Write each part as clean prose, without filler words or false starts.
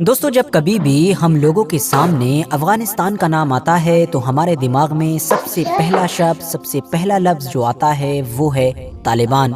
دوستو، جب کبھی بھی ہم لوگوں کے سامنے افغانستان کا نام آتا ہے تو ہمارے دماغ میں سب سے پہلا شبد، سب سے پہلا لفظ جو آتا ہے وہ ہے طالبان،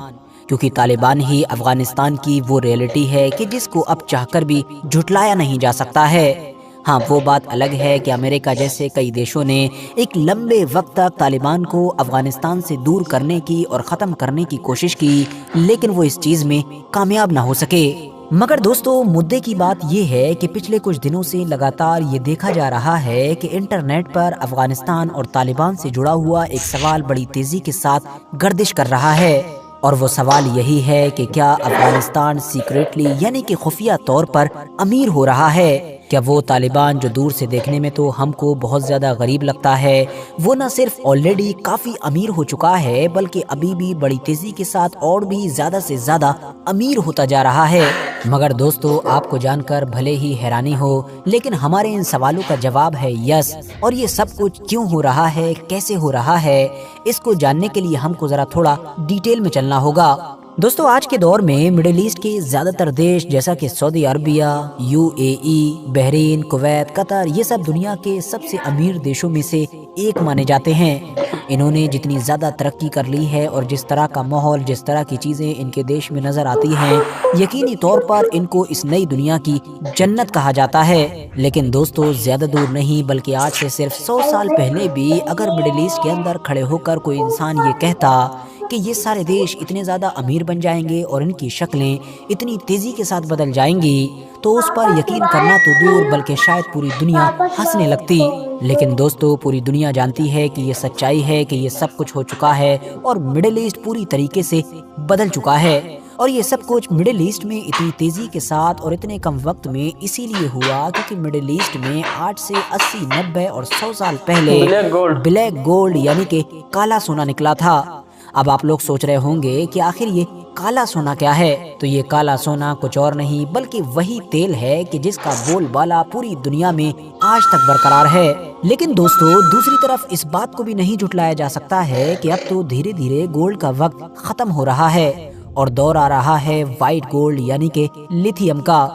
کیونکہ طالبان ہی افغانستان کی وہ ریئلٹی ہے کہ جس کو اب چاہ کر بھی جھٹلایا نہیں جا سکتا ہے۔ ہاں، وہ بات الگ ہے کہ امریکہ جیسے کئی دیشوں نے ایک لمبے وقت تک طالبان کو افغانستان سے دور کرنے کی اور ختم کرنے کی کوشش کی، لیکن وہ اس چیز میں کامیاب نہ ہو سکے۔ مگر دوستو، مدعے کی بات یہ ہے کہ پچھلے کچھ دنوں سے لگاتار یہ دیکھا جا رہا ہے کہ انٹرنیٹ پر افغانستان اور طالبان سے جڑا ہوا ایک سوال بڑی تیزی کے ساتھ گردش کر رہا ہے، اور وہ سوال یہی ہے کہ کیا افغانستان سیکریٹلی یعنی کہ خفیہ طور پر امیر ہو رہا ہے؟ کیا وہ طالبان جو دور سے دیکھنے میں تو ہم کو بہت زیادہ غریب لگتا ہے، وہ نہ صرف آلریڈی کافی امیر ہو چکا ہے بلکہ ابھی بھی بڑی تیزی کے ساتھ اور بھی زیادہ سے زیادہ امیر ہوتا جا رہا ہے؟ مگر دوستو، آپ کو جان کر بھلے ہی حیرانی ہو، لیکن ہمارے ان سوالوں کا جواب ہے یس۔ اور یہ سب کچھ کیوں ہو رہا ہے، کیسے ہو رہا ہے، اس کو جاننے کے لیے ہم کو ذرا تھوڑا ڈیٹیل میں چلنا ہوگا۔ دوستو، آج کے دور میں مڈل ایسٹ کے زیادہ تر دیش جیسا کہ سعودی عربیہ، UAE، بحرین، کویت، قطر، یہ سب دنیا کے سب سے امیر دیشوں میں سے ایک مانے جاتے ہیں۔ انہوں نے جتنی زیادہ ترقی کر لی ہے اور جس طرح کا ماحول، جس طرح کی چیزیں ان کے دیش میں نظر آتی ہیں، یقینی طور پر ان کو اس نئی دنیا کی جنت کہا جاتا ہے۔ لیکن دوستو، زیادہ دور نہیں بلکہ آج سے صرف 100 سال پہلے بھی اگر مڈل ایسٹ کے اندر کھڑے ہو کر کوئی انسان یہ کہتا کہ یہ سارے دیش اتنے زیادہ امیر بن جائیں گے اور ان کی شکلیں اتنی تیزی کے ساتھ بدل جائیں گی، تو اس پر یقین کرنا تو دور بلکہ شاید پوری دنیا ہنسنے لگتی۔ لیکن دوستو، پوری دنیا جانتی ہے کہ یہ سچائی ہے کہ یہ سب کچھ ہو چکا ہے اور مڈل ایسٹ پوری طریقے سے بدل چکا ہے، اور یہ سب کچھ مڈل ایسٹ میں اتنی تیزی کے ساتھ اور اتنے کم وقت میں اسی لیے ہوا کیونکہ مڈل ایسٹ میں 8 سے 80، 90 اور 100 سال پہلے بلیک گولڈ یعنی کہ کالا سونا نکلا تھا۔ اب آپ لوگ سوچ رہے ہوں گے کہ آخر یہ کالا سونا کیا ہے؟ تو یہ کالا سونا کچھ اور نہیں بلکہ وہی تیل ہے کہ جس کا بول بالا پوری دنیا میں آج تک برقرار ہے۔ لیکن دوستو، دوسری طرف اس بات کو بھی نہیں جھٹلایا جا سکتا ہے کہ اب تو دھیرے دھیرے گولڈ کا وقت ختم ہو رہا ہے اور دور آ رہا ہے وائٹ گولڈ یعنی کہ لیتھیم کا۔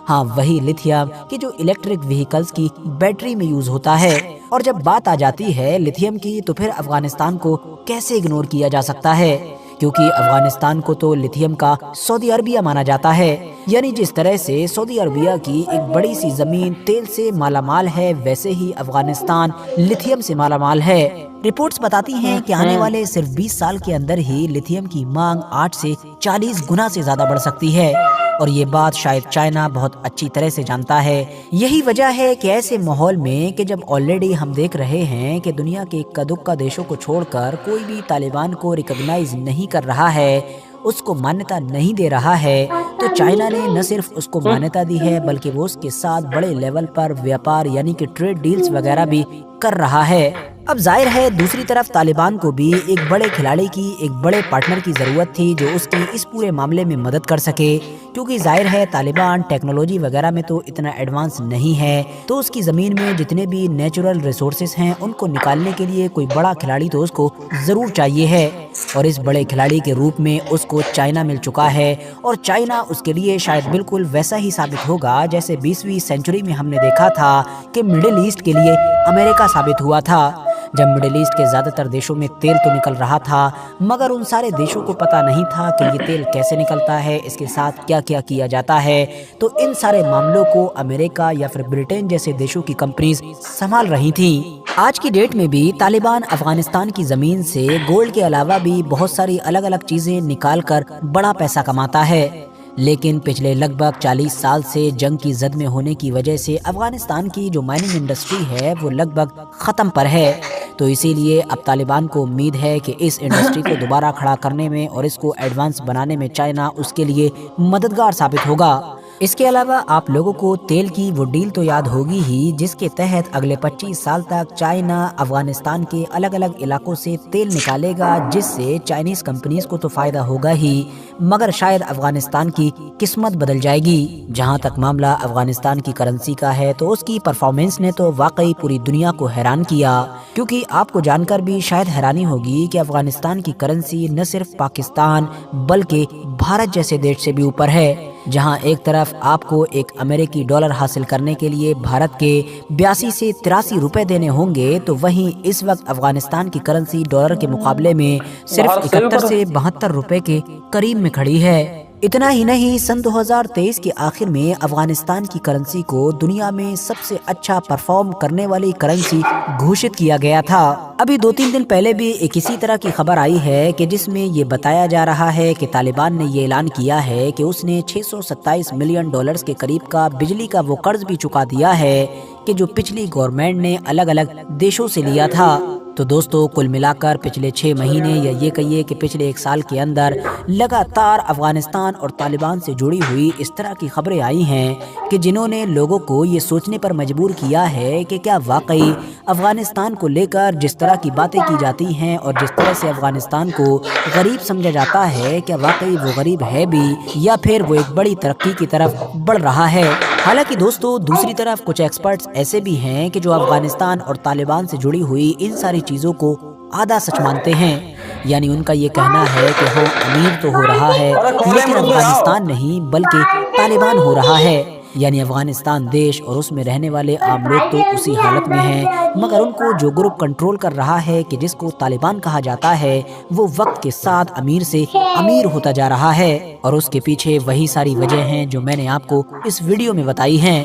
ہاں، وہی لیتھیم کہ جو الیکٹرک وہیکلز کی بیٹری میں یوز ہوتا ہے۔ اور جب بات آ جاتی ہے لیتھیم کی تو پھر افغانستان کو کیسے اگنور کیا جا سکتا ہے؟ کیونکہ افغانستان کو تو لیتھیم کا سعودی عربیہ مانا جاتا ہے، یعنی جس طرح سے سعودی عربیہ کی ایک بڑی سی زمین تیل سے مالا مال ہے، ویسے ہی افغانستان لیتھیم سے مالا مال ہے۔ رپورٹس بتاتی ہیں کہ آنے والے صرف 20 سال کے اندر ہی لیتھیم کی مانگ 8 سے 40 گنا سے زیادہ بڑھ سکتی ہے، اور یہ بات شاید چائنا بہت اچھی طرح سے جانتا ہے۔ یہی وجہ ہے کہ ایسے ماحول میں کہ جب آلریڈی ہم دیکھ رہے ہیں کہ دنیا کے اکا دکا دیشوں کو چھوڑ کر کوئی بھی طالبان کو ریکگنائز نہیں کر رہا ہے، اس کو مانیتا نہیں دے رہا ہے، تو چائنا نے نہ صرف اس کو مانیتا دی ہے بلکہ وہ اس کے ساتھ بڑے لیول پر ویاپار یعنی کہ ٹریڈ ڈیلز وغیرہ بھی کر رہا ہے۔ اب ظاہر ہے دوسری طرف طالبان کو بھی ایک بڑے کھلاڑی کی، ایک بڑے پارٹنر کی ضرورت تھی جو اس کی اس پورے معاملے میں مدد کر سکے، کیونکہ ظاہر ہے طالبان ٹیکنالوجی وغیرہ میں تو اتنا ایڈوانس نہیں ہے، تو اس کی زمین میں جتنے بھی نیچرل ریسورسز ہیں ان کو نکالنے کے لیے کوئی بڑا کھلاڑی تو اس کو ضرور چاہیے ہے، اور اس بڑے کھلاڑی کے روپ میں اس کو چائنا مل چکا ہے، اور چائنا اس کے لیے شاید بالکل ویسا ہی ثابت ہوگا جیسے 20ویں سینچری میں ہم نے دیکھا تھا کہ مڈل ایسٹ کے لیے امریکہ ثابت ہوا تھا، جب مڈل ایسٹ کے زیادہ تر دیشوں میں تیل تو نکل رہا تھا مگر ان سارے دیشوں کو پتہ نہیں تھا کہ یہ تیل کیسے نکلتا ہے، اس کے ساتھ کیا کیا کیا جاتا ہے، تو ان سارے معاملوں کو امریکہ یا پھر برٹین جیسے دیشوں کی کمپنیز سنبھال رہی تھیں۔ آج کی ڈیٹ میں بھی طالبان افغانستان کی زمین سے گولڈ کے علاوہ بھی بہت ساری الگ الگ چیزیں نکال کر بڑا پیسہ کماتا ہے، لیکن پچھلے لگ بھگ 40 سال سے جنگ کی زد میں ہونے کی وجہ سے افغانستان کی جو مائننگ انڈسٹری ہے وہ لگ بھگ ختم پر ہے، تو اسی لیے اب طالبان کو امید ہے کہ اس انڈسٹری کو دوبارہ کھڑا کرنے میں اور اس کو ایڈوانس بنانے میں چائنا اس کے لیے مددگار ثابت ہوگا۔ اس کے علاوہ آپ لوگوں کو تیل کی وہ ڈیل تو یاد ہوگی ہی جس کے تحت اگلے 25 سال تک چائنا افغانستان کے الگ الگ علاقوں سے تیل نکالے گا، جس سے چائنیز کمپنیز کو تو فائدہ ہوگا ہی، مگر شاید افغانستان کی قسمت بدل جائے گی۔ جہاں تک معاملہ افغانستان کی کرنسی کا ہے تو اس کی پرفارمنس نے تو واقعی پوری دنیا کو حیران کیا، کیونکہ آپ کو جان کر بھی شاید حیرانی ہوگی کہ افغانستان کی کرنسی نہ صرف پاکستان بلکہ بھارت جیسے دیش سے بھی اوپر ہے۔ جہاں ایک طرف آپ کو ایک امریکی ڈالر حاصل کرنے کے لیے بھارت کے 82 سے 83 روپے دینے ہوں گے، تو وہیں اس وقت افغانستان کی کرنسی ڈالر کے مقابلے میں صرف 71 سے 72 روپے کے قریب میں کھڑی ہے۔ اتنا ہی نہیں، سن 2023 کے آخر میں افغانستان کی کرنسی کو دنیا میں سب سے اچھا پرفارم کرنے والی کرنسی گھوشت کیا گیا تھا۔ ابھی 2-3 دن پہلے بھی ایک اسی طرح کی خبر آئی ہے کہ جس میں یہ بتایا جا رہا ہے کہ طالبان نے یہ اعلان کیا ہے کہ اس نے 627 ملین ڈالرز کے قریب کا بجلی کا وہ قرض بھی چکا دیا ہے کہ جو پچھلی گورنمنٹ نے الگ الگ دیشوں سے لیا تھا۔ تو دوستو، کل ملا کر پچھلے 6 مہینے یا یہ کہیے کہ پچھلے 1 سال کے اندر لگاتار افغانستان اور طالبان سے جڑی ہوئی اس طرح کی خبریں آئی ہیں کہ جنہوں نے لوگوں کو یہ سوچنے پر مجبور کیا ہے کہ کیا واقعی افغانستان کو لے کر جس طرح کی باتیں کی جاتی ہیں اور جس طرح سے افغانستان کو غریب سمجھا جاتا ہے، کیا واقعی وہ غریب ہے بھی یا پھر وہ ایک بڑی ترقی کی طرف بڑھ رہا ہے۔ حالانکہ دوستو، دوسری طرف کچھ ایکسپرٹس ایسے بھی ہیں کہ جو افغانستان اور طالبان سے جڑی ہوئی ان ساری چیزوں کو آدھا سچ مانتے ہیں، یعنی ان کا یہ کہنا ہے کہ ہاں، امیر تو ہو رہا ہے لیکن افغانستان نہیں بلکہ طالبان ہو رہا ہے، یعنی افغانستان دیش اور اس میں رہنے والے عام لوگ تو اسی حالت میں ہیں، مگر ان کو جو گروپ کنٹرول کر رہا ہے کہ جس کو طالبان کہا جاتا ہے، وہ وقت کے ساتھ امیر سے امیر ہوتا جا رہا ہے، اور اس کے پیچھے وہی ساری وجہ ہیں جو میں نے آپ کو اس ویڈیو میں بتائی ہیں۔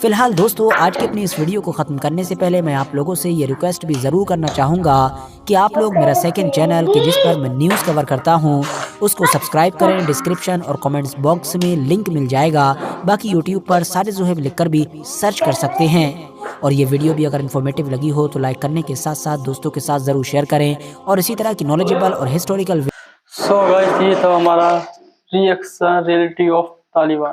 فی الحال دوستو، آج کی اپنی اس ویڈیو کو ختم کرنے سے پہلے میں آپ لوگوں سے یہ ریکویسٹ بھی ضرور کرنا چاہوں گا کہ آپ لوگ میرا سیکنڈ چینل کہ جس پر میں نیوز کور کرتا ہوں اس کو سبسکرائب کریں۔ ڈسکرپشن اور کامنٹس باکس میں لنک مل جائے گا، باقی یوٹیوب پر سارے زہیب لکھ کر بھی سرچ کر سکتے ہیں۔ اور یہ ویڈیو بھی اگر انفارمیٹیو لگی ہو تو لائک کرنے کے ساتھ ساتھ دوستوں کے ساتھ ضرور شیئر کریں، اور اسی طرح کی نالجیبل اور ہسٹوریکل سو گائز، یہ تھا ہمارا ریئیکشن ریئلٹی آف طالبان۔